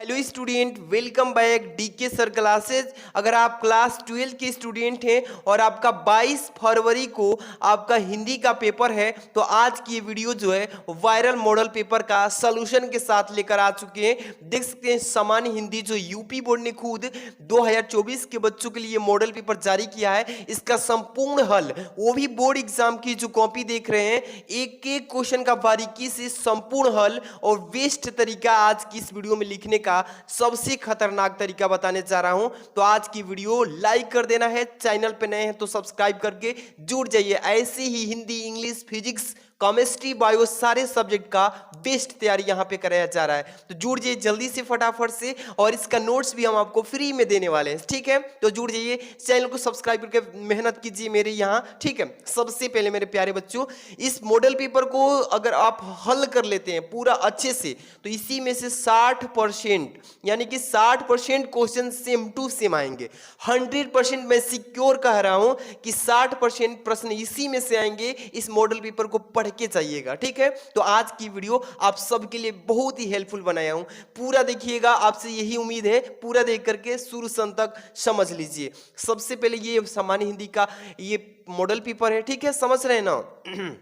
Hello student, welcome back DK sir classes. अगर आप class 12 के स्टूडेंट हैं और आपका 22 फरवरी को आपका हिंदी का पेपर है तो आज की ये वीडियो जो है वायरल मॉडल पेपर का सॉल्यूशन के साथ लेकर आ चुके हैं। देख सकते हैं सामान्य हिंदी जो यूपी बोर्ड ने खुद 2024 के बच्चों के लिए मॉडल पेपर जारी किया है, इसका संपूर्ण हल, वो भी बोर्ड एग्जाम की जो कॉपी देख रहे हैं, एक एक क्वेश्चन का बारीकी से संपूर्ण हल और बेस्ट तरीका आज की इस वीडियो में लिखने का सबसे खतरनाक तरीका बताने जा रहा हूं। तो आज की वीडियो लाइक कर देना है, चैनल पे नए हैं तो सब्सक्राइब करके जुड़ जाइए। ऐसे ही Hindi, English, physics, chemistry, bio सारे सब्जेक्ट का बेस्ट तैयारी यहाँ पे कराया जा रहा है। तो जुड़ जाइए जल्दी से फटाफट से, और इसका नोट्स भी हम आपको फ्री में देने वाले हैं, ठीक है। तो जुड़ जाइए, चैनल को सब्सक्राइब करके मेहनत कीजिए मेरे यहाँ, ठीक है। सबसे पहले मेरे प्यारे बच्चों, इस मॉडल पेपर को अगर आप हल कर लेते हैं पूरा अच्छे से तो इसी में से 60% यानी कि 60% क्वेश्चन सेम टू सेम आएंगे। 100% मैं सिक्योर कह रहा हूं कि 60% प्रश्न इसी में से आएंगे। इस मॉडल पेपर को पढ़ के जाइएगा, ठीक है। तो आज की वीडियो आप सबके लिए बहुत ही हेल्पफुल बनाया हूं, पूरा देखिएगा, आपसे यही उम्मीद है, पूरा देख करके शुरू से अंत तक समझ लीजिए। सबसे पहले ये सामान्य हिंदी का ये मॉडल पेपर है, ठीक है, समझ रहे हैं ना।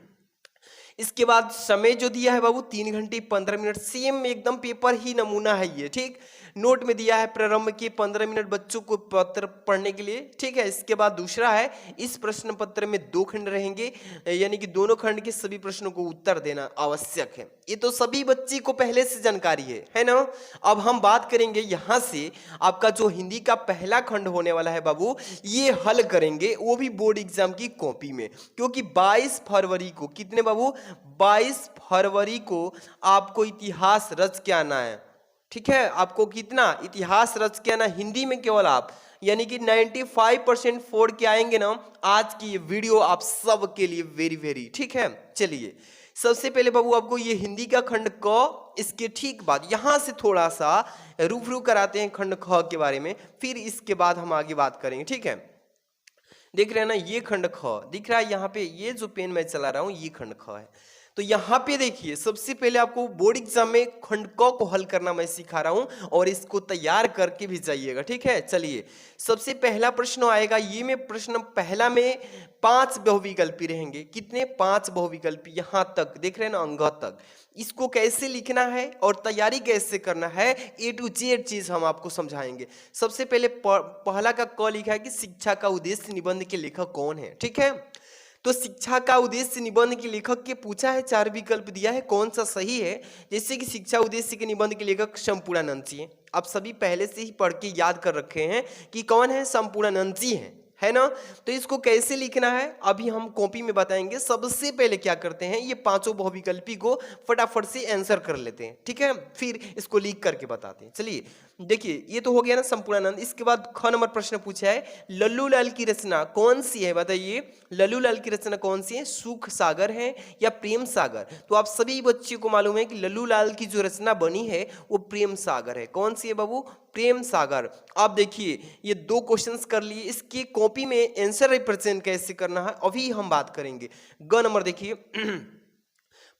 इसके बाद समय जो दिया है बाबू 3 घंटे 15 मिनट, सेम एकदम पेपर ही नमूना है ये, ठीक। नोट में दिया है प्रारंभ के 15 मिनट बच्चों को पत्र पढ़ने के लिए, ठीक है। इसके बाद दूसरा है, इस प्रश्न पत्र में 2 खंड रहेंगे, यानी कि दोनों खंड के सभी प्रश्नों को उत्तर देना आवश्यक है। ये तो सभी बच्चे को पहले से जानकारी है ना। अब हम बात करेंगे यहाँ से आपका जो हिंदी का पहला खंड होने वाला है बाबू, ये हल करेंगे, वो भी बोर्ड एग्जाम की कॉपी में, क्योंकि 22 फरवरी को, कितने बाबू, 22 फरवरी को आपको इतिहास रच के आना है, ठीक है। आपको कितना इतिहास रच के आना हिंदी में, केवल आप, यानी कि 95% फोड़ के आएंगे ना। आज की ये वीडियो आप सब के लिए वेरी वेरी, ठीक है। चलिए सबसे पहले बाबू आपको ये हिंदी का खंड क, इसके ठीक बाद यहां से थोड़ा सा रूबरू कराते हैं खंड ख के बारे में, फिर इसके बाद हम आगे बात करेंगे, ठीक है। देख रहे हैं ना, ये खंड ख दिख रहा है यहाँ पे, ये जो पेन मैं चला रहा हूं ये खंड ख है। तो यहाँ पे देखिए, सबसे पहले आपको बोर्ड एग्जाम में खंड क को हल करना मैं सिखा रहा हूं और इसको तैयार करके भी जाइएगा, ठीक है। चलिए सबसे पहला प्रश्न आएगा, ये में प्रश्न पहला में 5 बहुविकल्पी रहेंगे, कितने, 5 बहुविकल्पी, यहां तक देख रहे हैं ना, अंग तक। इसको कैसे लिखना है और तैयारी कैसे करना है, A to Z चीज हम आपको समझाएंगे। सबसे पहले पहला का क लिखा है कि शिक्षा का उद्देश्य निबंध के लेखक कौन है, ठीक है। तो शिक्षा का उद्देश्य निबंध के लेखक के पूछा है, 4 विकल्प दिया है, कौन सा सही है। जैसे कि शिक्षा उद्देश्य के निबंध के लेखक संपूर्णानंद जी हैं, आप सभी पहले से ही पढ़ के याद कर रखे हैं कि कौन है, संपूर्णानंद जी हैं, है ना। तो इसको कैसे लिखना है अभी हम कॉपी में बताएंगे। सबसे पहले क्या करते हैं, ये 5 बहुविकल्पी को फटाफट से आंसर कर लेते हैं, ठीक है, फिर इसको लिख करके बताते हैं। चलिए देखिए, ये तो हो गया ना संपूर्णानंद। इसके बाद ख नंबर प्रश्न पूछा है, लल्लू लाल की रचना कौन सी है, बताइए लल्लू लाल की रचना कौन सी है, सुख सागर है या प्रेम सागर। तो आप सभी बच्चों को मालूम है कि लल्लू लाल की जो रचना बनी है वो प्रेम सागर है। कौन सी है बाबू, प्रेम सागर। आप देखिए ये 2 क्वेश्चंस कर लिए, इसकी कॉपी में आंसर रिप्रेजेंट कैसे करना है अभी हम बात करेंगे। ग नंबर देखिए,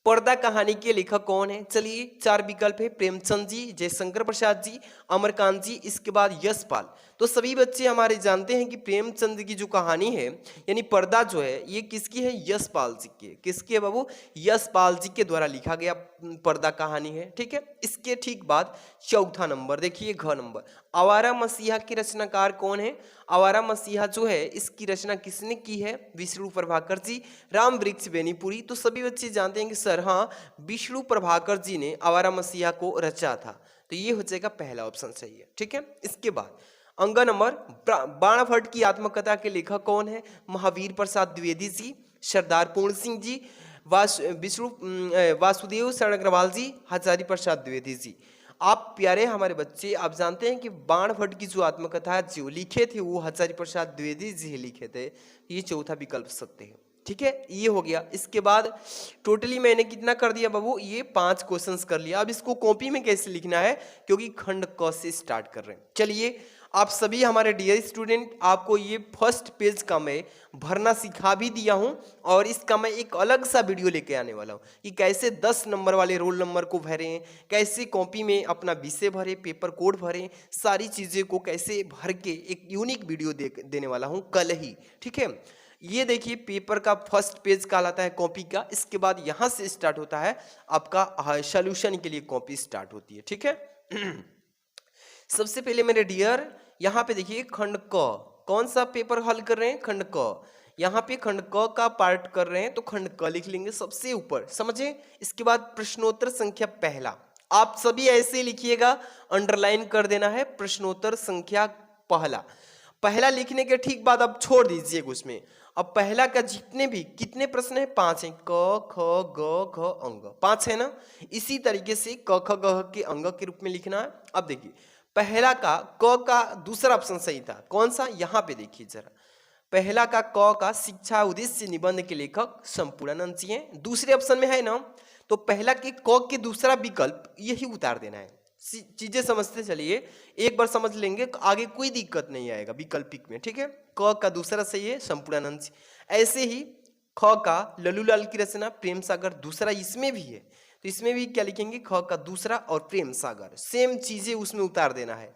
पर्दा कहानी के लेखक कौन है। चलिए 4 विकल्प है, प्रेमचंद जी, जयशंकर प्रसाद जी, अमरकांत जी, इसके बाद यशपाल। तो सभी बच्चे हमारे जानते हैं कि प्रेमचंद की जो कहानी है यानी पर्दा जो है ये किसकी है, यशपाल जी की। किसकी है बाबू, यशपाल जी के द्वारा लिखा गया पर्दा कहानी है, ठीक है। इसके ठीक बाद चौथा नंबर देखिए, घ नंबर, आवारा मसीहा के रचनाकार कौन है। आवारा मसीहा जो है इसकी रचना किसने की है, विष्णु प्रभाकर जी, राम वृक्ष बेनीपुरी। तो सभी बच्चे जानते हैं कि सर हाँ, विष्णु प्रभाकर जी ने आवारा मसीहा को रचा था। तो ये हो जाएगा पहला ऑप्शन सही है, ठीक है। इसके बाद अंग नंबर, बाणभट्ट की आत्मकथा के लेखक कौन है, महावीर प्रसाद द्विवेदी जी, सरदार पूर्ण सिंह जी, वासुदेव शरण अग्रवाल जी, हजारी प्रसाद द्विवेदी जी। आप प्यारे हमारे बच्चे, आप जानते हैं कि बाणभट्ट की जो आत्मकथा जो लिखे थे वो हजारी प्रसाद द्विवेदी जी लिखे थे। ये चौथा विकल्प सत्य है, ठीक है, ये हो गया। इसके बाद टोटली मैंने कितना कर दिया बाबू, ये 5 क्वेश्चंस कर लिया। अब इसको कॉपी में कैसे लिखना है, क्योंकि खंड क से स्टार्ट कर रहे हैं। चलिए आप सभी हमारे डियर स्टूडेंट, आपको ये फर्स्ट पेज का मैं भरना सिखा भी दिया हूं, और इसका मैं एक अलग सा वीडियो लेके आने वाला हूं कि कैसे 10 नंबर वाले रोल नंबर को भरें, कैसे कॉपी में अपना विषय भरें, पेपर कोड भरें, सारी चीज़ें को कैसे भर के एक यूनिक वीडियो देने वाला हूं कल ही। ठीक है, ये देखिए पेपर का फर्स्ट पेज कहलाता है कॉपी का। इसके बाद यहाँ से स्टार्ट होता है आपका सॉल्यूशन के लिए कॉपी स्टार्ट होती है। ठीक है, सबसे पहले मेरे डियर यहाँ पे देखिए खंड क, कौन सा पेपर हल कर रहे हैं, खंड क। यहाँ पे खंड क का पार्ट कर रहे हैं तो खंड क लिख लेंगे सबसे ऊपर, समझे। इसके बाद प्रश्नोत्तर संख्या पहला, आप सभी ऐसे लिखिएगा, अंडरलाइन कर देना है प्रश्नोत्तर संख्या पहला। पहला लिखने के ठीक बाद अब छोड़ दीजिएगा उसमें। अब पहला का जितने भी कितने प्रश्न है, 5 है, क ख ग घ अंग, 5 है ना। इसी तरीके से क ख ग के अंग के रूप में लिखना है। अब देखिए पहला का क का दूसरा ऑप्शन सही था, कौन सा, यहाँ पे देखिए जरा। पहला का क का शिक्षा उद्देश्य निबंध के लेखक संपूर्णानंद जी हैं, दूसरे ऑप्शन में है ना, तो पहला के क के दूसरा विकल्प यही उतार देना है। चीजें समझते चलिए, एक बार समझ लेंगे तो आगे कोई दिक्कत नहीं आएगा विकल्पिक में। ठीक है, क का दूसरा सही है संपूर्णानंद जी। ऐसे ही ख का लल्लूलाल की रचना प्रेम सागर दूसरा इसमें भी है, तो इसमें भी क्या लिखेंगे, ख का दूसरा और प्रेम सागर, सेम चीजें उसमें उतार देना है।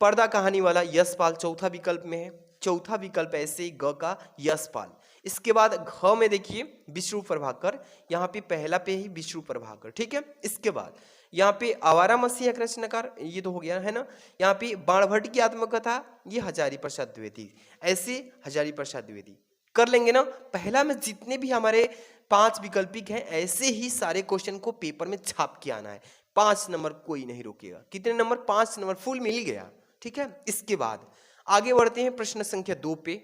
पर्दा कहानी वाला यशपाल चौथा विकल्प में है, चौथा विकल्प ऐसे ही ग का यशपाल। इसके बाद घ में देखिए विष्णु प्रभाकर, यहाँ पे पहला पे ही विष्णु प्रभाकर। ठीक है, इसके बाद यहाँ पे आवारा मसीह का रचनाकार, ये तो हो गया है ना। यहाँ पे बाणभट्ट की आत्मकथा, ये हजारी प्रसाद द्विवेदी, ऐसे हजारी प्रसाद द्विवेदी कर लेंगे ना। पहला में जितने भी हमारे 5 विकल्पिक हैं, ऐसे ही सारे क्वेश्चन को पेपर में छाप के आना है। 5 नंबर कोई नहीं रोकेगा। कितने नंबर, 5 नंबर फुल मिल गया। ठीक है, इसके बाद आगे बढ़ते हैं प्रश्न संख्या 2 पे।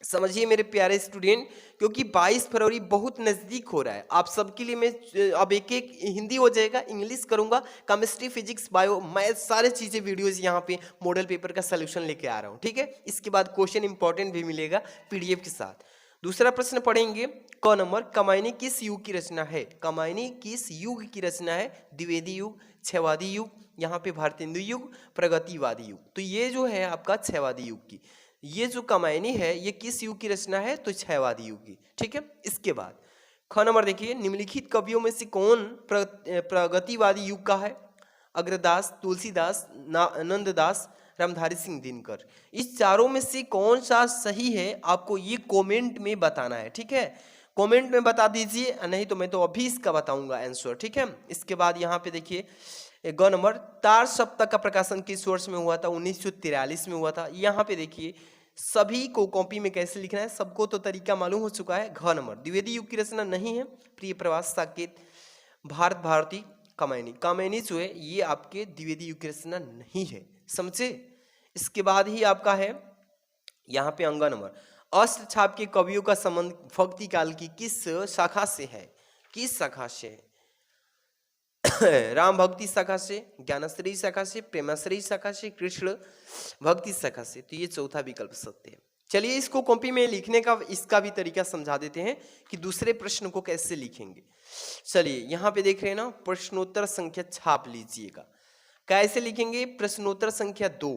समझिए मेरे प्यारे स्टूडेंट, क्योंकि 22 फरवरी बहुत नज़दीक हो रहा है, आप सबके लिए मैं अब एक एक हिंदी हो जाएगा, इंग्लिश करूंगा, केमिस्ट्री फिजिक्स बायो मैथ सारे चीज़ें वीडियोस यहाँ पे मॉडल पेपर का सलूशन लेके आ रहा हूँ। ठीक है, इसके बाद क्वेश्चन इंपॉर्टेंट भी मिलेगा पीडीएफ के साथ। दूसरा प्रश्न पढ़ेंगे क नंबर, कमायनी किस युग की रचना है, कमायनी किस युग की रचना है, द्विवेदी युग, छहवादी युग, यहाँ पे भारतेंदु युग, प्रगतिवादी युग। तो ये जो है आपका छहवादी युग की, ये जो कमायनी है ये किस युग की रचना है, तो छहवादी युग की। ठीक है, इसके बाद ख नंबर देखिए, निम्नलिखित कवियों में से कौन प्रगतिवादी युग का है, अग्रदास, तुलसीदास, नंददास, रामधारी सिंह दिनकर। इस चारों में से कौन सा सही है, आपको ये कमेंट में बताना है। ठीक है, कमेंट में बता दीजिए, नहीं तो मैं तो अभी इसका बताऊंगा आंसर। ठीक है, इसके बाद यहाँ पे देखिए ग नंबर, तार सप्ताह का प्रकाशन किस वर्ष में हुआ था, 1943 में हुआ था। यहाँ पे देखिए सभी को कॉपी में कैसे लिखना है, सबको तो तरीका मालूम हो चुका है। घ नंबर, द्विवेदी युग की रचना नहीं है, प्रिय प्रवास साकेत, भारत भारती, कमायनी। कमायनी जो है ये आपके द्विवेदी युग की रचना नहीं है, समझे। इसके बाद ही आपका है यहाँ पे अंग नंबर, अष्ट छाप के कवियों का संबंध भक्ति काल की किस शाखा से है, किस शाखा से है, राम भक्ति शाखा से, ज्ञानश्री शाखा से, प्रेमाश्री शाखा से, कृष्ण भक्ति शाखा से। तो ये चौथा विकल्प सत्य है। चलिए इसको कॉपी में लिखने का इसका भी तरीका समझा देते हैं कि दूसरे प्रश्न को कैसे लिखेंगे। चलिए यहाँ पे देख रहे हैं ना, प्रश्नोत्तर संख्या छाप लीजिएगा। कैसे लिखेंगे, प्रश्नोत्तर संख्या 2,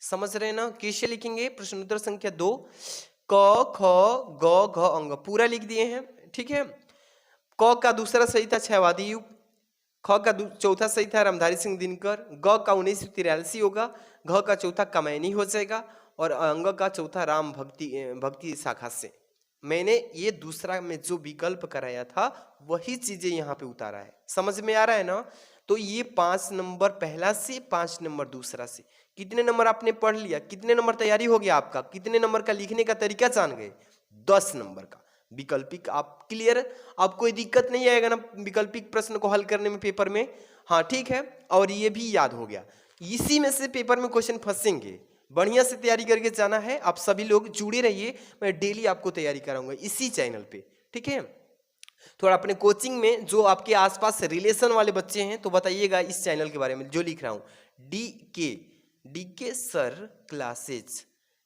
समझ रहे हैं ना, कैसे लिखेंगे प्रश्नोत्तर संख्या 2, क ख ग घ अंग पूरा लिख दिए हैं। ठीक है, क का दूसरा सही था छहवादी युग, ख का चौथा सही था रामधारी सिंह दिनकर, ग का 1943 होगा, घ का चौथा कमैनी हो जाएगा, और अंग का चौथा राम भक्ति शाखा से। मैंने ये दूसरा में जो विकल्प कराया था वही चीजें यहाँ पे उतारा है, समझ में आ रहा है ना। तो ये 5 नंबर पहला से, 5 नंबर दूसरा से, कितने नंबर आपने पढ़ लिया, कितने नंबर तैयारी हो गया आपका, कितने नंबर का लिखने का तरीका जान गए, 10 नंबर का विकल्पिक आप क्लियर। अब कोई दिक्कत नहीं आएगा ना विकल्पिक प्रश्न को हल करने में पेपर में, हाँ ठीक है। और ये भी याद हो गया, इसी में से पेपर में क्वेश्चन फंसेंगे, बढ़िया से तैयारी करके जाना है। आप सभी लोग जुड़े रहिए, मैं डेली आपको तैयारी कराऊंगा इसी चैनल पे। ठीक है, थोड़ा अपने कोचिंग में जो आपके आसपास रिलेशन वाले बच्चे हैं तो बताइएगा इस चैनल के बारे में जो लिख रहा हूँ, डी के सर क्लासेज,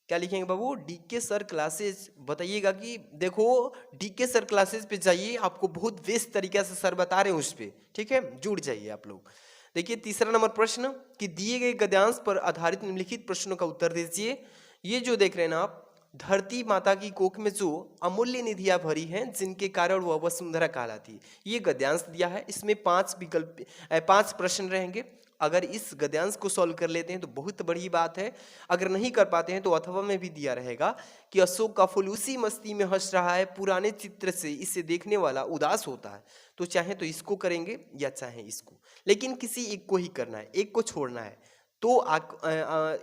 क्या लिखेंगे बाबू? DK sir classes. बताइएगा कि देखो डीके सर क्लासेस पे जाइए, आपको बहुत बेस्ट तरीके से सर बता रहे हैं उस पे, ठीक है, जुड़ जाइए आप लोग। देखिए तीसरा नंबर प्रश्न कि दिए गए गद्यांश पर आधारित निम्नलिखित प्रश्नों का उत्तर दीजिए। ये जो देख रहे हैं ना आप, धरती माता की कोख में जो अमूल्य निधियां भरी हैं जिनके कारण वह वसुंधरा कहलाती है, ये गद्यांश दिया है। इसमें 5 प्रश्न रहेंगे। अगर इस गद्यांश को सॉल्व कर लेते हैं तो बहुत बड़ी बात है। अगर नहीं कर पाते हैं तो अथवा में भी दिया रहेगा कि अशोक का फूल उसी मस्ती में हंस रहा है, पुराने चित्र से इसे देखने वाला उदास होता है। तो चाहे तो इसको करेंगे या चाहे इसको, लेकिन किसी एक को ही करना है, एक को छोड़ना है। तो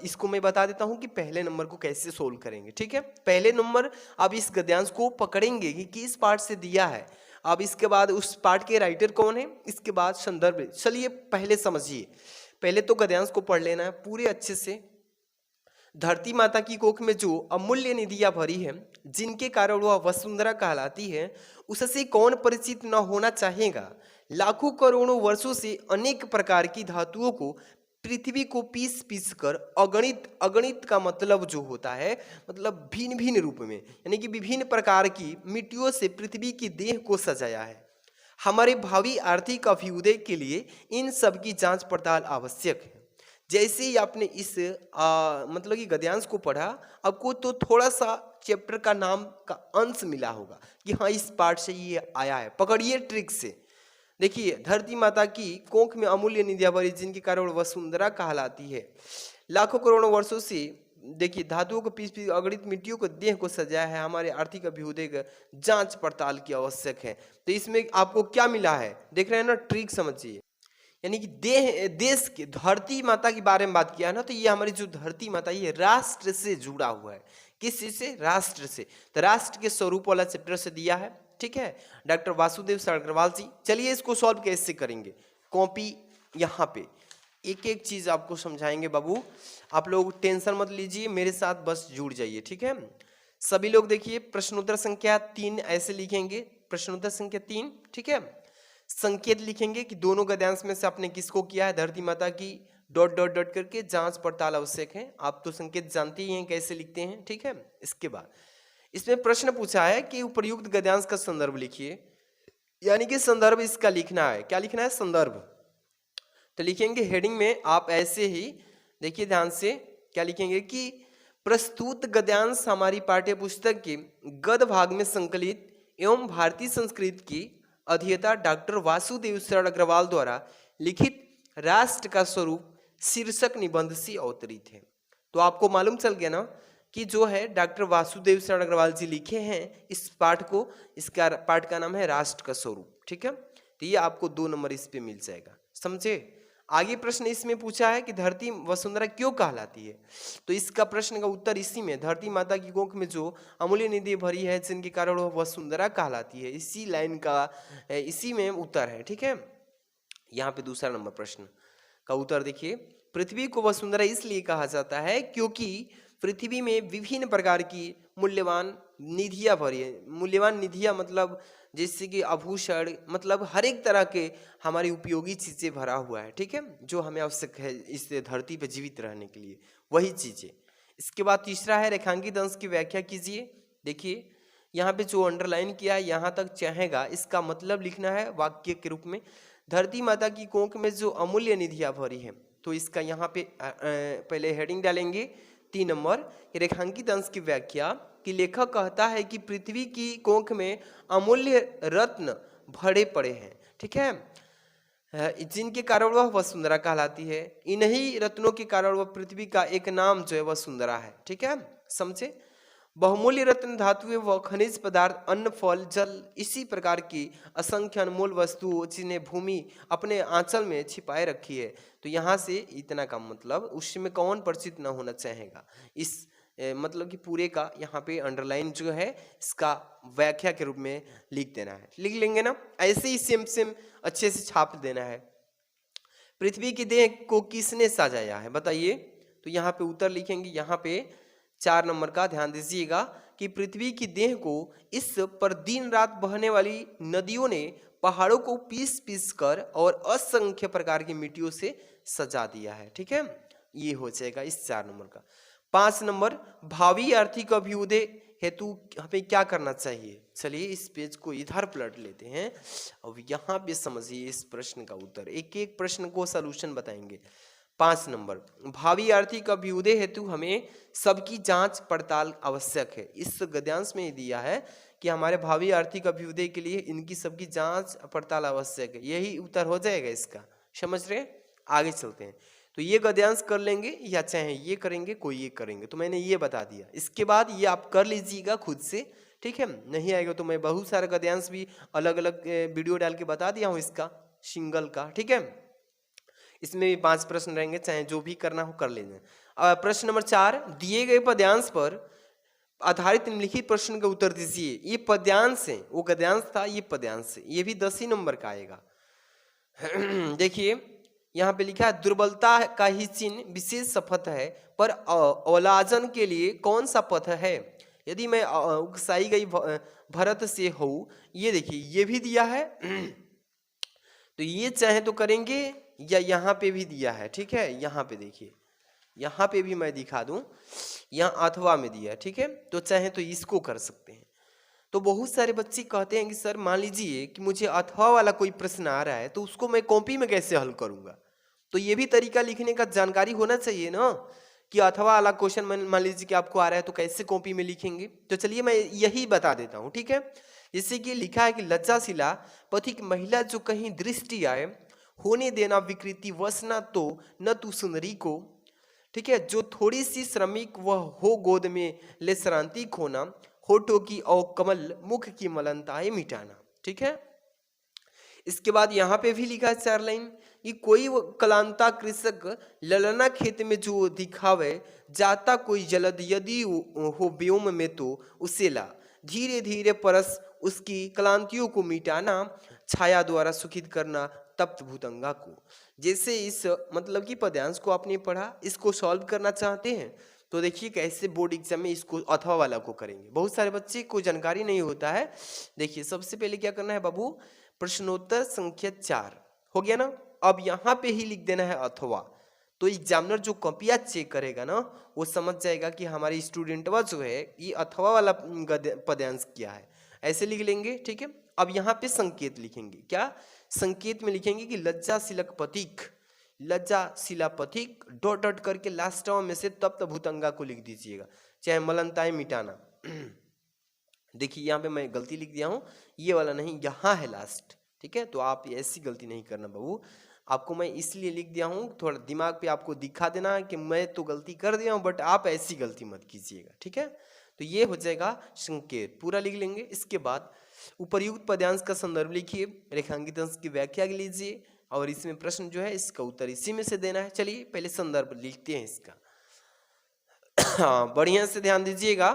इसको मैं बता देता हूं कि पहले नंबर को कैसे सोल्व करेंगे, ठीक है। पहले नंबर आप इस गद्यांश को पकड़ेंगे कि किस पार्ट से दिया है। अब इसके बाद उस पार्ट के राइटर कौन है, इसके बाद संदर्भ। चलिए पहले समझिए, पहले तो गद्यांश को पढ़ लेना है पूरे अच्छे से। धरती माता की कोख में जो अमूल्य निधियां भरी है जिनके कारण वह वसुंधरा कहलाती है, उससे कौन परिचित न होना चाहेगा। लाखों करोड़ों वर्षों से अनेक प्रकार की धातुओं को पृथ्वी को पीस पीस कर अगणित, अगणित का मतलब जो होता है मतलब भिन्न भिन्न रूप में, यानी कि विभिन्न प्रकार की मिट्टियों से पृथ्वी की देह को सजाया है। हमारे भावी आर्थिक अभ्युदय के लिए इन सब की जांच पड़ताल आवश्यक है। जैसे ही आपने इस मतलब कि गद्यांश को पढ़ा, आपको तो थोड़ा सा चैप्टर का नाम का अंश मिला होगा कि हाँ इस पार्ट से ये आया है। पकड़िए ट्रिक से। देखिए धरती माता की कोख में अमूल्य निधियां भरी जिनके कारण वसुंधरा कहलाती है। लाखों करोड़ों वर्षों से देखिए धातुओं को पीस पीस अगणित मिट्टियों को देह को सजाया है। हमारे आर्थिक अभ्युदय का जांच पड़ताल की आवश्यक है। तो इसमें आपको क्या मिला है, देख रहे हैं ना, ट्रिक समझिए। यानी कि देश के धरती माता के बारे में बात किया है ना, तो ये हमारी जो धरती माता ये राष्ट्र से जुड़ा हुआ है। किस चीज से? राष्ट्र से। तो राष्ट्र के स्वरूप वाला चैप्टर से दिया है, ठीक है, डॉक्टर वासुदेव सर अग्रवाल जी। चलिए इसको सॉल्व कैसे करेंगे, कॉपी यहाँ पे एक एक चीज आपको समझाएंगे बाबू। आप लोग टेंशन मत लीजिए, मेरे साथ बस जुड़ जाइए, ठीक है। सभी लोग देखिए प्रश्नोत्तर संख्या 3 ऐसे लिखेंगे, प्रश्नोत्तर संख्या 3, ठीक है। संकेत लिखेंगे कि दोनों गद्यांश में से आपने किसको किया है, धरती माता की डॉट डॉट डॉट करके जांच पड़ताल आवश्यक है। आप तो संकेत जानते ही हैं कैसे लिखते हैं, ठीक है। इसके बाद इसमें प्रश्न पूछा है कि उपयुक्त गद्यांश का संदर्भ लिखिए, यानी कि संदर्भ इसका लिखना है। क्या लिखना है? संदर्भ। तो लिखेंगे हेडिंग में आप ऐसे ही देखिए ध्यान से, क्या लिखेंगे कि प्रस्तुत गद्यांश हमारी पाठ्य पुस्तक के गद्य भाग में संकलित एवं भारतीय संस्कृत की अध्येता डॉक्टर वासुदेव शरण अग्रवाल द्वारा लिखित राष्ट्र का स्वरूप शीर्षक निबंध से अवतरित है। तो आपको मालूम चल गया ना कि जो है डॉक्टर वासुदेव शरण अग्रवाल जी लिखे हैं इस पाठ को, इसका पाठ का नाम है राष्ट्र का स्वरूप, ठीक है। तो ये आपको 2 नंबर इस पे मिल जाएगा, समझे। आगे प्रश्न इसमें पूछा है कि धरती वसुंधरा क्यों कहलाती है, तो इसका प्रश्न का उत्तर इसी में, धरती माता की कोख में जो अमूल्य निधि भरी है जिनके कारण वह वसुंधरा कहलाती है, इसी लाइन का इसी में उत्तर है, ठीक है। यहाँ पे दूसरा नंबर प्रश्न का उत्तर देखिए, पृथ्वी को वसुंधरा इसलिए कहा जाता है क्योंकि पृथ्वी में विभिन्न प्रकार की मूल्यवान निधियां भरी है। मूल्यवान निधियां मतलब जैसे कि आभूषण, मतलब हर एक तरह के हमारी उपयोगी चीजें भरा हुआ है, ठीक है, जो हमें आवश्यक है इस धरती पर जीवित रहने के लिए, वही चीजें। इसके बाद तीसरा है रेखांकित अंश की व्याख्या कीजिए। देखिए यहाँ पे जो अंडरलाइन किया है यहाँ तक चाहेगा, इसका मतलब लिखना है वाक्य के रूप में, धरती माता की कोख में जो अमूल्य निधियां भरी है। तो इसका यहाँ पे पहले हेडिंग डालेंगे 3 नंबर, रेखांकित अंश की व्याख्या कि लेखक कहता है कि पृथ्वी की कोख में अमूल्य रत्न भरे पड़े हैं, ठीक है, जिनके कारण वह वसुंधरा कहलाती है। इन्हीं रत्नों के कारण वह पृथ्वी का एक नाम जो है वसुंधरा है, ठीक है, समझे। बहुमूल्य रत्न धातुएं व खनिज पदार्थ, अन्न, फल, जल, इसी प्रकार की असंख्य अनमोल वस्तुओं जिन्हें भूमि अपने आंचल में छिपाए रखी है। तो यहाँ से इतना का मतलब उसमें कौन परिचित न होना चाहेगा, इस मतलब कि पूरे का यहाँ पे अंडरलाइन जो है इसका व्याख्या के रूप में लिख देना है। लिख लेंगे ना, ऐसे ही सेम सेम अच्छे से छाप देना है। पृथ्वी की देह को किसने सजाया है बताइए, तो यहाँ पे उत्तर लिखेंगे। यहाँ पे 4 नंबर का ध्यान दीजिएगा कि पृथ्वी की देह को इस पर दिन रात बहने वाली नदियों ने पहाड़ों को पीस पीस कर और असंख्य प्रकार की मिट्टियों से सजा दिया है, ठीक है। ये हो जाएगा इस 4 नंबर का। 5 नंबर, भावी आर्थिक अभ्युदय हेतु हमें क्या करना चाहिए। चलिए इस पेज को इधर पलट लेते हैं। अब यहाँ पे समझिए इस प्रश्न का उत्तर, एक एक प्रश्न को सलूशन बताएंगे। 5 नंबर, भावी आर्थिक अभ्युदय हेतु हमें सबकी जांच पड़ताल आवश्यक है। इस गद्यांश में दिया है कि हमारे भावी आर्थिक अभ्युदय के लिए इनकी सबकी जांच पड़ताल आवश्यक है। यही उत्तर हो जाएगा इसका, समझ रहे हैं। आगे चलते हैं, तो ये गद्यांश कर लेंगे या चाहे ये करेंगे, कोई ये करेंगे, तो मैंने ये बता दिया। इसके बाद ये आप कर लीजिएगा खुद से, ठीक है। नहीं आएगा तो मैं बहुत सारा गद्यांश भी अलग अलग वीडियो डाल के बता दिया हूँ इसका, सिंगल का, ठीक है। इसमें भी 5 प्रश्न रहेंगे, चाहे जो भी करना हो कर लीजिए। प्रश्न नंबर 4, दिए गए पद्यांश पर आधारित निम्नलिखित प्रश्न का उत्तर दीजिए। ये पद्यांश है, वो गद्यांश था, ये पद्यांश है, ये भी 10 ही नंबर का आएगा। देखिए यहाँ पे लिखा है, दुर्बलता का ही चिन्ह विशेष शपथ है, पर औलाजन के लिए कौन सा पथ है। यदि मैं उकसाई गई भरत से हूँ, ये देखिए ये भी दिया है। तो ये चाहे तो करेंगे या यहाँ पे भी दिया है, ठीक है। यहाँ पे देखिए, यहाँ पे भी मैं दिखा दूं, यहाँ अथवा में दिया है, ठीक है। तो चाहे तो इसको कर सकते हैं। तो बहुत सारे बच्चे कहते हैं कि सर मान लीजिए कि मुझे अथवा वाला कोई प्रश्न आ रहा है, तो उसको मैं कॉपी में कैसे हल करूंगा। तो ये भी तरीका लिखने का जानकारी होना चाहिए ना, कि अथवा वाला क्वेश्चन मान लीजिए कि आपको आ रहा है, तो कैसे कॉपी में लिखेंगे। तो चलिए मैं यही बता देता हूँ, ठीक है। जैसे कि लिखा है कि लज्जाशिला पथिक महिला जो कहीं दृष्टि आए, होने देना विकृति वसना तो न तू सुंदरी को, ठीक है। जो थोड़ी सी श्रमिक वह हो गोद में ले श्रांति खोना, होठों की और कमल मुख की मलनताएं मिटाना, ठीक है। इसके बाद यहाँ पे भी लिखा है 4 लाइन, कि कोई कलांता कृषक ललना खेत में जो दिखावे, जाता कोई जलद यदि हो व्योम में तो उसे ला, धीरे धीरे परस उसकी क्लांतियों को मिटाना, छाया द्वारा सुखित करना तप्त भूतंगा को। जैसे इस मतलब कि पद्यांश को आपने पढ़ा, इसको सॉल्व करना चाहते हैं तो देखिए कैसे बोर्ड एग्जाम में इसको अथवा वाला को करेंगे। बहुत सारे बच्चे को जानकारी नहीं होता है। देखिए सबसे पहले क्या करना है बाबू, प्रश्नोत्तर संख्या 4 हो गया ना। अब यहाँ पे ही लिख देना है अथवा, तो एग्जामिनर जो कॉपियाँ चेक करेगा ना, वो समझ जाएगा कि हमारी स्टूडेंटवा जो है ये अथवा वाला पद्यांश किया है, ऐसे लिख लेंगे, ठीक है। अब यहाँ पे संकेत लिखेंगे, क्या संकेत में लिखेंगे कि लज्जाशिलक पथिक, लज्जाशिला पथिक डॉट डॉट करके लास्ट में से तप्त भूतंगा को लिख दीजिएगा, चाहे मलनताएं मिटाना। देखिए यहाँ पे मैं गलती लिख दिया हूँ, ये वाला नहीं, यहाँ है लास्ट, ठीक है। तो आप ऐसी गलती नहीं करना बाबू, आपको मैं इसलिए लिख दिया हूँ, थोड़ा दिमाग पे आपको दिखा देना कि मैं तो गलती कर दिया हूँ, बट आप ऐसी गलती मत कीजिएगा, ठीक है। तो ये हो जाएगा संकेत, पूरा लिख लेंगे। इसके बाद उपर्युक्त पद्यांश का संदर्भ लिखिए, रेखांकित अंश की व्याख्या लीजिए, और इसमें प्रश्न जो है इसका उत्तर इसी में से देना है। चलिए पहले संदर्भ लिखते हैं इसका। हाँ बढ़िया से ध्यान दीजिएगा,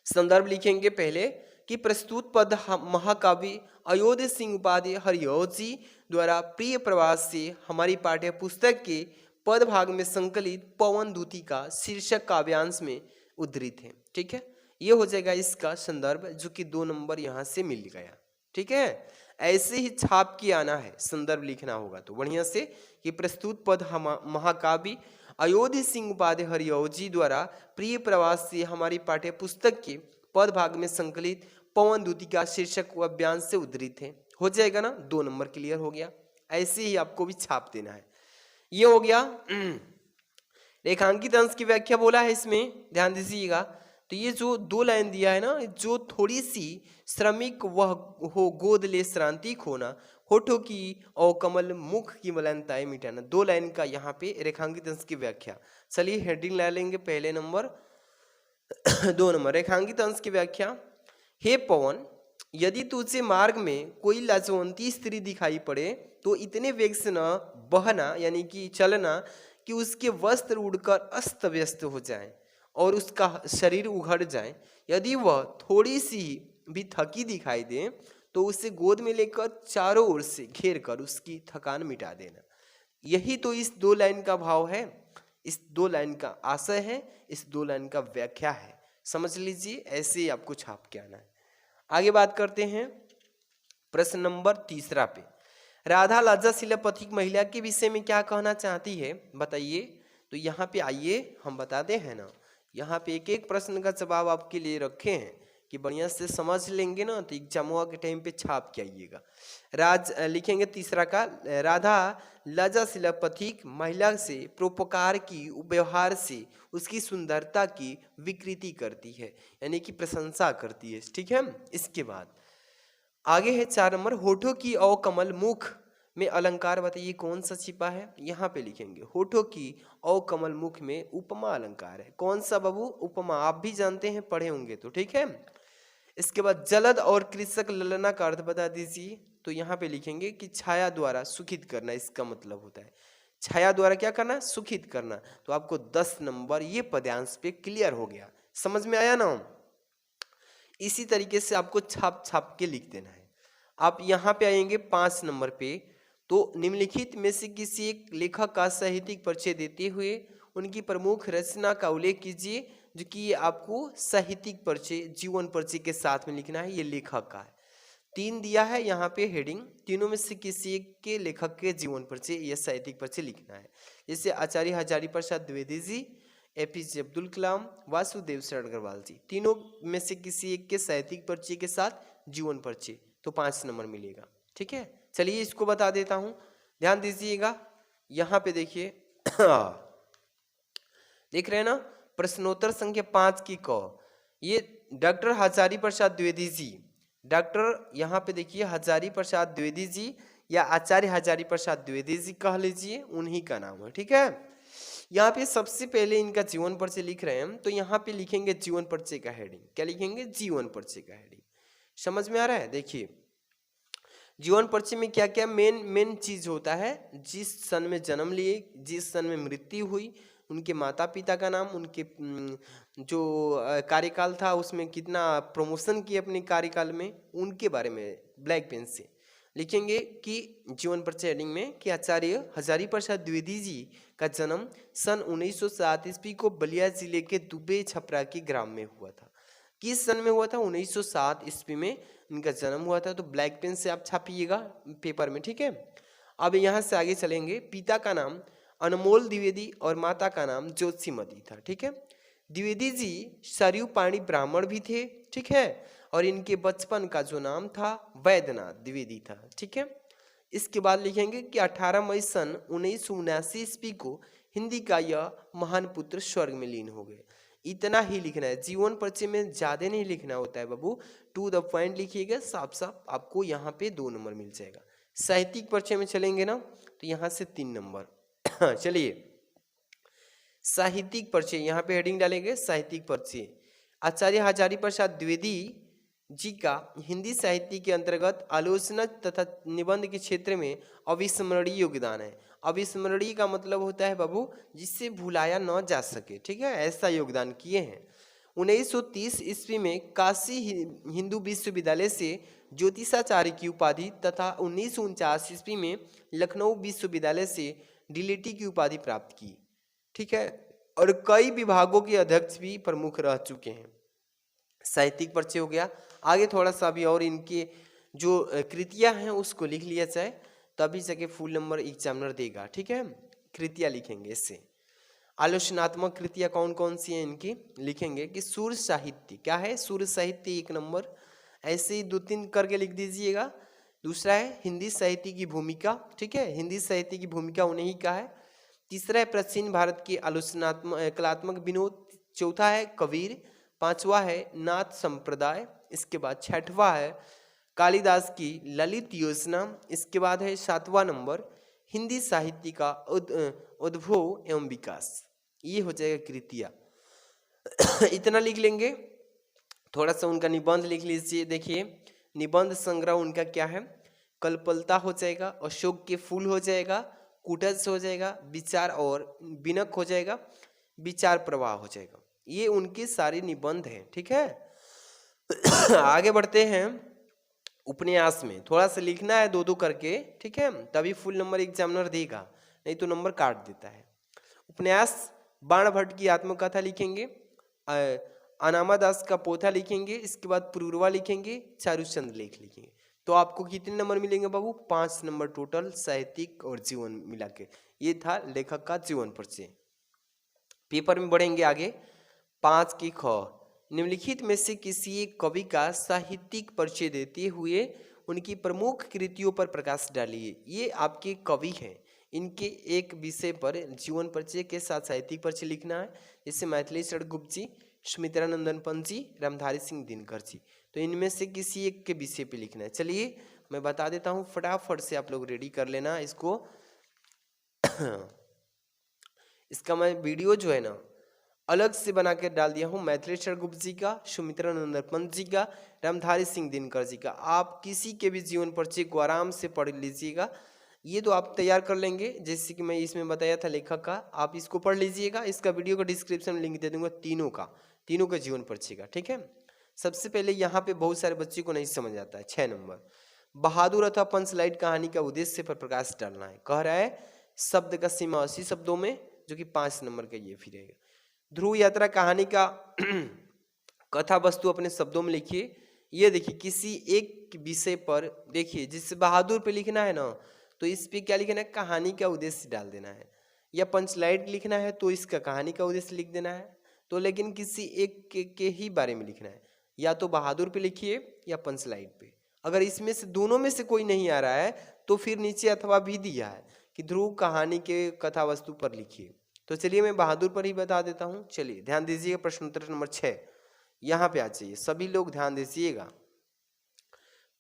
संदर्भ लिखेंगे पहले कि प्रस्तुत पद महाकाव्य अयोध्या सिंह उपाध्याय हरिओ जी द्वारा प्रिय प्रवास से हमारी पाठ्य पुस्तक के पद भाग में संकलित पवन दूती का शीर्षक काव्यांश में उद्धृत है, ठीक है। ये हो जाएगा इसका संदर्भ, जो कि 2 नंबर यहाँ से मिल गया, ठीक है। ऐसे ही छाप के आना है, संदर्भ लिखना होगा तो बढ़िया से, कि प्रस्तुत पद महाकाव्य अयोध्या सिंह उपाध्याय हरिओ जी द्वारा प्रिय प्रवास से हमारी पाठ्य पुस्तक के पद भाग में संकलित पवन दूती का शीर्षक काव्यांश से उद्धृत है। हो जाएगा ना, 2 नंबर क्लियर हो गया। ऐसे ही आपको भी छाप देना है। ये हो गया। रेखांकित अंश की व्याख्या बोला है इसमें, ध्यान दीजिएगा। तो ये जो 2 लाइन दिया है ना, जो थोड़ी सी श्रमिक वह हो गोद ले श्रांति खोना, होठों की और कमल मुख की मलनताएं मिटाना, 2 लाइन का यहाँ पे रेखांकित अंश की व्याख्या। चलिए हेडिंग ला लेंगे, पहले नंबर 2 नंबर रेखांकित अंश की व्याख्या। हे पवन, यदि तुझे मार्ग में कोई लाजवंती स्त्री दिखाई पड़े तो इतने वेग से न बहना, यानी कि चलना, कि उसके वस्त्र उड़कर अस्त व्यस्त हो जाएं और उसका शरीर उघड़ जाए। यदि वह थोड़ी सी भी थकी दिखाई दे तो उसे गोद में लेकर चारों ओर से घेर कर उसकी थकान मिटा देना। यही तो इस 2 लाइन का भाव है, इस 2 लाइन का आशय है, इस 2 लाइन का व्याख्या है, समझ लीजिए। ऐसे ही आपको छाप के आना है। आगे बात करते हैं प्रश्न नंबर 3 पे। राधा लज्जाशिला पथिक महिला के विषय में क्या कहना चाहती है बताइए। तो यहाँ पे आइए हम बताते हैं ना, यहाँ पे एक एक प्रश्न का जवाब आपके लिए रखे हैं कि बढ़िया से समझ लेंगे ना तो एग्जाम के टाइम पे छाप के आइएगा। लिखेंगे तीसरा का, राधा लज्जाशील पथिक महिला से परोपकार की व्यवहार से उसकी सुंदरता की विकृति करती है, यानी कि प्रशंसा करती है। ठीक है, इसके बाद आगे है 4 नंबर, होठों की अवकमल मुख में अलंकार बताइए कौन सा छिपा है। यहाँ पे लिखेंगे होठों की अवकमल मुख में उपमा अलंकार है। कौन सा बाबू? उपमा। आप भी जानते हैं, पढ़े होंगे तो। ठीक है, इसके बाद जलद और कृषक ललना का अर्थ बता दीजिए। तो यहाँ पे लिखेंगे कि छाया द्वारा सुखित करना, इसका मतलब होता है छाया द्वारा क्या करना? सुखित करना। तो आपको 10 नंबर ये पद्यांश पे क्लियर हो गया। समझ में आया ना? इसी तरीके से आपको छाप छाप के लिख देना है। आप यहाँ पे आएंगे 5 नंबर पे, तो निम्नलिखित में से किसी एक लेखक का साहित्यिक परिचय देते हुए उनकी प्रमुख रचना का उल्लेख कीजिए, जो कि ये आपको साहित्यिक परिचय, जीवन परिचय के साथ में लिखना है। ये लेखक का है। 3 दिया है यहाँ पे हेडिंग, तीनों में से किसी एक के लेखक के जीवन परिचय या साहित्यिक परिचय लिखना है। जैसे आचार्य हजारी प्रसाद द्विवेदी जी, एपीजे अब्दुल कलाम, वासुदेव शरण अग्रवाल जी, तीनों में से किसी एक के साहित्यिक परिचय के साथ जीवन परिचय, तो 5 नंबर मिलेगा। ठीक है, चलिए इसको बता देता हूं, ध्यान दीजिएगा। यहाँ पे देखिए देख रहे हैं ना, प्रश्नोत्तर संख्या 5 की क, ये डॉक्टर हजारी प्रसाद द्विवेदी जी, डॉक्टर यहाँ पे देखिए हजारी प्रसाद द्विवेदी जी या आचार्य हजारी प्रसाद द्विवेदी जी कह लीजिए, उन्हीं का नाम है। ठीक है, यहाँ पे सबसे पहले इनका जीवन परिचय लिख रहे हैं, तो यहाँ पे लिखेंगे जीवन परिचय का हेडिंग। क्या लिखेंगे? जीवन परिचय का हेडिंग। समझ में आ रहा है? देखिए जीवन परिचय में क्या क्या मेन चीज होता है, जिस सन में जन्म लिए, जिस सन में मृत्यु हुई, उनके माता पिता का नाम, उनके जो कार्यकाल था उसमें कितना प्रमोशन किए अपने कार्यकाल में, उनके बारे में ब्लैक पेन से लिखेंगे कि जीवन परिचय हेडिंग में कि आचार्य हजारी प्रसाद द्विवेदी जी का जन्म सन 1907 ईस्वी को बलिया जिले के दुबे छपरा के ग्राम में हुआ था। किस सन में हुआ था? 1907 ईस्वी में इनका जन्म हुआ था। तो ब्लैक पेन से आप छापिएगा पेपर में। ठीक है, अब यहाँ से आगे चलेंगे। पिता का नाम अनमोल द्विवेदी और माता का नाम ज्योतिमती था। ठीक है, द्विवेदी जी सरयू पाणी ब्राह्मण भी थे। ठीक है, और इनके बचपन का जो नाम था वैद्यनाथ द्विवेदी था। ठीक है, इसके बाद लिखेंगे कि 18 मई सन 1979 ईस्वी को हिंदी का यह महान पुत्र स्वर्ग में लीन हो गए। इतना ही लिखना है, जीवन परिचय में ज्यादा नहीं लिखना होता है बाबू, टू द पॉइंट लिखिएगा, साफ साफ आपको यहाँ पे 2 नंबर मिल जाएगा। साहित्यिक परिचय में चलेंगे ना, तो यहाँ से 3 नंबर चलिए साहित्यिक परिचय, यहाँ पे हेडिंग डालेंगे साहित्यिक परिचय। आचार्य हजारी प्रसाद द्विवेदी जी का हिंदी साहित्य के अंतर्गत आलोचना तथा निबंध के क्षेत्र में अविस्मरणीय योगदान है। अविस्मरणीय का मतलब होता है बाबू जिससे भुलाया न जा सके। ठीक है, ऐसा योगदान किए हैं। 1930 ईस्वी में काशी हिंदू विश्वविद्यालय से ज्योतिषाचार्य की उपाधि तथा 1949 ईस्वी में लखनऊ विश्वविद्यालय से डीलिटी की उपाधि प्राप्त की। ठीक है, और कई विभागों के अध्यक्ष भी प्रमुख रह चुके हैं। साहित्यिक परिचय हो गया। आगे थोड़ा सा भी और इनके जो कृतियां हैं उसको लिख लिया जाए, तभी जाके फुल नंबर एग्जामिनर देगा। ठीक है, कृतियां लिखेंगे इससे। आलोचनात्मक कृतियां कौन कौन सी हैं इनकी, लिखेंगे कि सूर्य साहित्य। क्या है? सूर्य साहित्य 1 नंबर, ऐसे ही 2-3 करके लिख दीजिएगा। दूसरा है हिंदी साहित्य की भूमिका। ठीक है, हिंदी साहित्य की भूमिका उन्हीं का है। तीसरा है प्राचीन भारत की आलोचनात्मक कलात्मक विनोद। चौथा है कबीर। 5वां है नाथ संप्रदाय। इसके बाद 6वां है कालिदास की ललित योजना। इसके बाद है 7वां नंबर हिंदी साहित्य का उद्भव एवं विकास। ये हो जाएगा कृतियां। इतना लिख लेंगे। थोड़ा सा उनका निबंध लिख लीजिए। देखिए निबंध संग्रह उनका क्या है, कल्पलता हो जाएगा, अशोक के फूल हो जाएगा, कुटज हो जाएगा, विचार और बिनक हो जाएगा, विचार प्रवाह हो जाएगा। ये उनके सारे निबंध हैं। ठीक है, आगे बढ़ते हैं। उपन्यास में थोड़ा सा लिखना है 2-2 करके। ठीक है, तभी फुल नंबर एग्जामिनर देगा, नहीं तो नंबर काट देता है। उपन्यास बाण भट्ट की आत्मकथा लिखेंगे, अनामा दास का पोथा लिखेंगे, इसके बाद पुरूरवा लिखेंगे, चारूचंद लेख लिखेंगे। तो आपको कितने नंबर मिलेंगे बाबू? 5 नंबर टोटल साहित्यिक और जीवन मिला के। ये था लेखक का जीवन परिचय। पेपर में बढ़ेंगे आगे। 5 की ख, निम्नलिखित में से किसी एक कवि का साहित्यिक परिचय देते हुए उनकी प्रमुख कृतियों पर प्रकाश डालिए। ये आपके कवि हैं, इनके एक विषय पर जीवन परिचय के साथ साहित्यिक परिचय लिखना है। जैसे मैथिली शरण गुप्त जी, सुमित्रा नंदन पंत जी, रामधारी सिंह दिनकर जी। तो इनमें से किसी एक के विषय पे लिखना है। चलिए मैं बता देता हूँ, फटाफट से आप लोग रेडी कर लेना इसको। इसका मैं वीडियो जो है ना अलग से बना के डाल दिया हूँ, मैथिली शरण गुप्त जी का, सुमित्रा नंदन पंत जी का, रामधारी सिंह दिनकर जी का। आप किसी के भी जीवन परिचय को आराम से पढ़ लीजिएगा। ये तो आप तैयार कर लेंगे, जैसे कि मैं इसमें बताया था लेखक का, आप इसको पढ़ लीजिएगा। इसका वीडियो का डिस्क्रिप्शन में लिंक दे दूंगा, तीनों का जीवन परिचय का, ठीक है। सबसे पहले यहाँ पे बहुत सारे बच्चे को नहीं समझ आता है। 6 नंबर, बहादुर अथवा पंचलाइट कहानी का उद्देश्य पर प्रकाश डालना है। कह रहा है शब्द का सीमा 80 शब्दों में, जो कि 5 नंबर का ये फिर रहेगा। ध्रुव यात्रा कहानी का कथा वस्तु अपने शब्दों में लिखिए। ये देखिए किसी एक विषय पर, देखिए जिससे बहादुर पे लिखना है ना, तो इस पे क्या लिखना है, कहानी का उद्देश्य डाल देना है। या पंचलाइट लिखना है तो इसका कहानी का उद्देश्य लिख देना है। तो लेकिन किसी एक के ही बारे में लिखना है, या तो बहादुर पे लिखिए या पंचलाइट पे। अगर इसमें से दोनों में से कोई नहीं आ रहा है तो फिर नीचे अथवा भी दिया है कि ध्रुव कहानी के कथा वस्तु पर लिखिए। तो चलिए मैं बहादुर पर ही बता देता हूँ। चलिए ध्यान दीजिएगा, प्रश्न उत्तर नंबर 6 यहाँ पे आ जाइए, सभी लोग ध्यान दीजिएगा।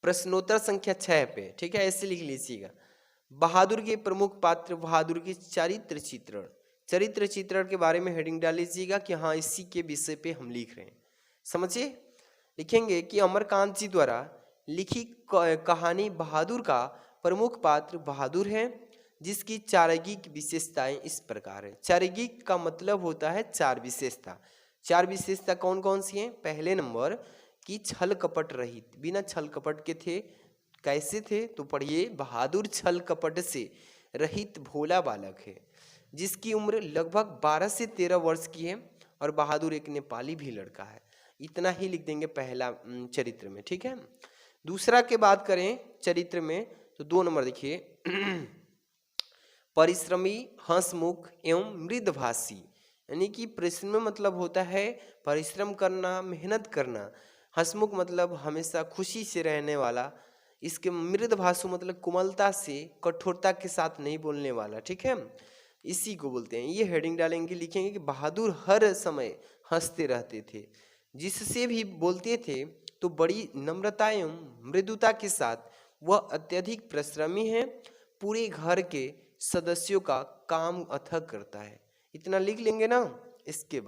प्रश्नोत्तर संख्या 6 पे, ठीक है, ऐसे लिख लीजिएगा। बहादुर के प्रमुख पात्र, बहादुर के चरित्र चित्रण, चरित्र चित्रण के बारे में हेडिंग डाल लीजिएगा कि हाँ इसी के विषय पे हम लिख रहे हैं। समझिए, लिखेंगे कि अमरकांत जी द्वारा लिखी कहानी बहादुर का प्रमुख पात्र बहादुर है, जिसकी चारित्रिक विशेषताएं इस प्रकार है। चारित्रिक का मतलब होता है 4 विशेषता। 4 विशेषता कौन कौन सी हैं? पहले नंबर की छल कपट रहित, बिना छल कपट के थे। कैसे थे? तो पढ़िए, बहादुर छल कपट से रहित भोला बालक है, जिसकी उम्र लगभग 12 से 13 वर्ष की है, और बहादुर एक नेपाली भी लड़का है। इतना ही लिख देंगे पहला चरित्र में, ठीक है। दूसरा के बात करें चरित्र में तो 2 नंबर देखिए, परिश्रमी, हंसमुख एवं मृदभाषी, यानी कि परिश्रम मतलब होता है परिश्रम करना, मेहनत करना। हंसमुख मतलब हमेशा खुशी से रहने वाला। इसके मृदभाषु मतलब कोमलता से, कठोरता के साथ नहीं बोलने वाला, ठीक है, इसी को बोलते हैं। ये हेडिंग डालेंगे, लिखेंगे कि बहादुर हर समय हंसते रहते थे, जिससे भी बोलते थे तो बड़ी नम्रता एवं मृदुता के साथ। वह अत्यधिक परिश्रमी है, पूरे घर के सदस्यों का काम अथक करता है। इतना लिख लेंगे ना। इसके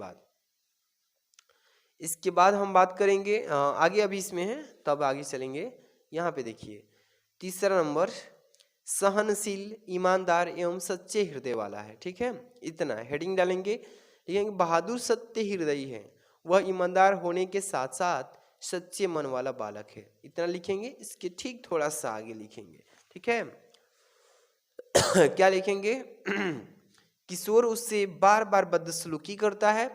बाद हम बात करेंगे आगे, अभी इसमें है तब आगे चलेंगे। यहाँ पे देखिए तीसरा नंबर, सहनशील, ईमानदार एवं सच्चे हृदय वाला है, ठीक है। इतना हेडिंग डालेंगे, लिखेंगे बहादुर सत्य हृदय है, वह ईमानदार होने के साथ साथ सच्चे मन वाला बालक है। इतना लिखेंगे। इसके ठीक थोड़ा सा आगे लिखेंगे, ठीक है। क्या लिखेंगे? किशोर उससे बार बार बदसलूकी करता है,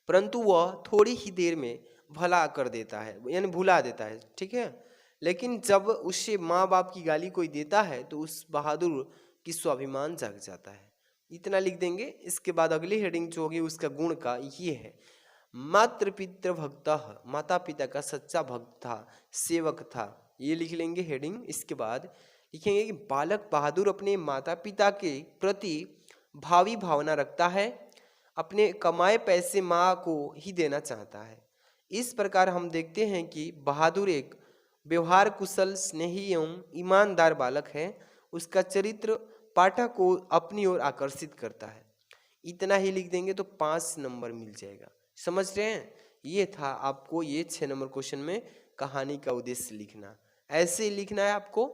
परंतु वह थोड़ी ही देर में भला कर देता है, यानी भुला देता है, ठीक है। लेकिन जब उससे माँ बाप की गाली कोई देता है तो उस बहादुर की स्वाभिमान जग जाता है। इतना लिख देंगे। इसके बाद अगली हेडिंग जो होगी उसका गुण का ये है, मातृ पितृ भक्त, माता पिता का सच्चा भक्त था, सेवक था। ये लिख लेंगे हेडिंग। इसके बाद लिखेंगे कि बालक बहादुर अपने माता पिता के प्रति भावी भावना रखता है, अपने कमाए पैसे माँ को ही देना चाहता है। इस प्रकार हम देखते हैं कि बहादुर एक व्यवहार कुशल, स्नेही एवं ईमानदार बालक है। उसका चरित्र पाठक को अपनी ओर आकर्षित करता है। इतना ही लिख देंगे तो 5 नंबर मिल जाएगा। समझ रहे हैं? ये था आपको ये 6 नंबर क्वेश्चन में कहानी का उद्देश्य लिखना। ऐसे ही लिखना है आपको।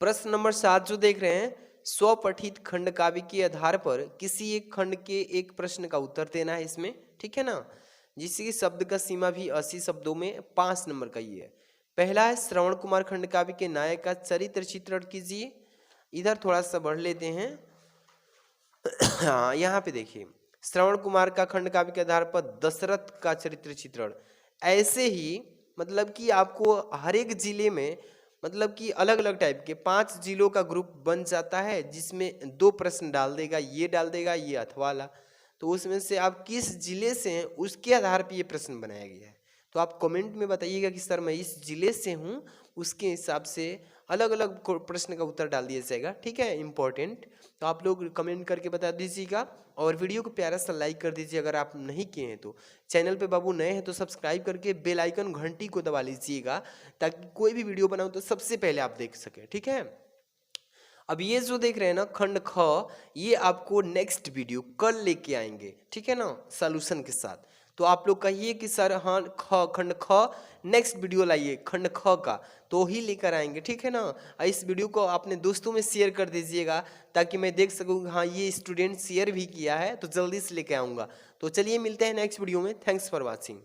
प्रश्न नंबर 7 जो देख रहे हैं, स्वपठित खंड काव्य के आधार पर किसी एक खंड के एक प्रश्न का उत्तर देना है इसमें, ठीक है ना। जिससे कि शब्द का सीमा भी 80 शब्दों में, 5 नंबर का ये है। पहला है श्रवण कुमार खंड काव्य के नायक का चरित्र चित्रण कीजिए। इधर थोड़ा सा बढ़ लेते हैं। हाँ, यहाँ पे देखिए, श्रवण कुमार का खंड काव्य के आधार पर दशरथ का चरित्र चित्रण। ऐसे ही मतलब कि आपको हर एक जिले में मतलब कि अलग अलग टाइप के 5 जिलों का ग्रुप बन जाता है, जिसमें 2 प्रश्न डाल देगा, ये डाल देगा, ये अथवा वाला। तो उसमें से आप किस जिले से हैं उसके आधार पर ये प्रश्न बनाया गया है। तो आप कमेंट में बताइएगा कि सर मैं इस जिले से हूँ, उसके हिसाब से अलग अलग प्रश्न का उत्तर डाल दिया जाएगा। ठीक है, इंपॉर्टेंट। तो आप लोग कमेंट करके बता दीजिएगा और वीडियो को प्यारा सा लाइक कर दीजिए अगर आप नहीं किए हैं तो। चैनल पे बाबू नए हैं तो सब्सक्राइब करके बेल आइकन घंटी को दबा लीजिएगा, ताकि कोई भी वीडियो बनाऊं तो सबसे पहले आप देख सकें। ठीक है, अब ये जो देख रहे हैं ना खंड ख, ये आपको नेक्स्ट वीडियो कल लेके आएंगे। ठीक है ना, सॉल्यूशन के साथ। तो आप लोग कहिए कि सर हाँ खंड ख नेक्स्ट वीडियो लाइए खंड ख का, तो ही लेकर आएंगे। ठीक है ना, इस वीडियो को अपने दोस्तों में शेयर कर दीजिएगा, ताकि मैं देख सकूँ हाँ ये स्टूडेंट शेयर भी किया है, तो जल्दी से लेके आऊँगा। तो चलिए मिलते हैं नेक्स्ट वीडियो में। Thanks for watching.